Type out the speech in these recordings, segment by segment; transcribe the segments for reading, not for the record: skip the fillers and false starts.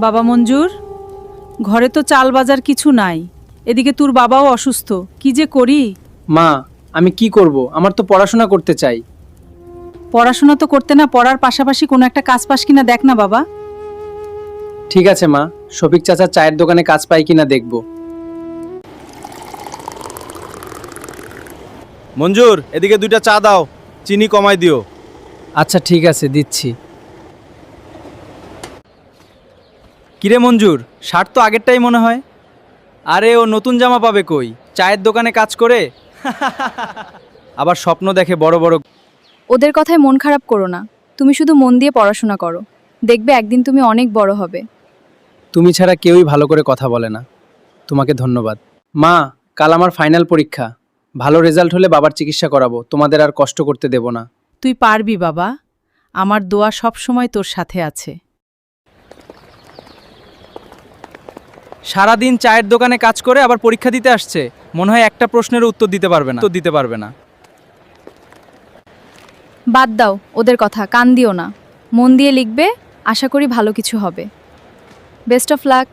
বাবা মঞ্জুর, ঘরে তো চাল বাজার কিছু নাই, এদিকে তোর বাবাও অসুস্থ, কি যে করি। মা, আমি কি করব? আমার তো পড়াশোনা করতে চাই। পড়াশোনা তো করতে না, পড়ার পাশাপাশি কোনো একটা কাজ পাস কিনা দেখ না বাবা। ঠিক আছে মা, শফিক চাচার চায়ের দোকানে কাজ পাই কিনা দেখব। মঞ্জুর, এদিকে 2টা চা দাও, চিনি কমাই দিও। আচ্ছা ঠিক আছে, দিচ্ছি। কিরে মঞ্জুর, শার্ট তো আগেরটাই মনে হয়। আরে ও নতুন জামা পাবে কই, চায়ের দোকানে কাজ করে আবার স্বপ্ন দেখে বড় বড়। ওদের কথায় মন খারাপ করো না, তুমি শুধু মন দিয়ে পড়াশোনা করো, দেখবে একদিন তুমি অনেক বড় হবে। তুমি ছাড়া কেউই ভালো করে কথা বলে না। তোমাকে ধন্যবাদ। মা, কাল আমার ফাইনাল পরীক্ষা। ভালো রেজাল্ট হলে বাবার চিকিৎসা করাবো, তোমাদের আর কষ্ট করতে দেব না। তুই পারবি বাবা, আমার দোয়া সব সময় তোর সাথে আছে। সারাদিন চায়ের দোকানে কাজ করে আবার পরীক্ষা দিতে আসছে, মনে হয় একটা প্রশ্নেরও উত্তর দিতে পারবে না। বাদ দাও ওদের কথা, কান দিও না, মন দিয়ে লিখবে, আশা করি ভালো কিছু হবে। Best of luck.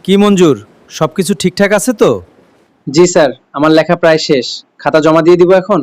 কি মঞ্জুর, সবকিছু ঠিকঠাক আছে তো? জি স্যার, আমার লেখা প্রায় শেষ। খাতা জমা দিয়ে দিব এখন।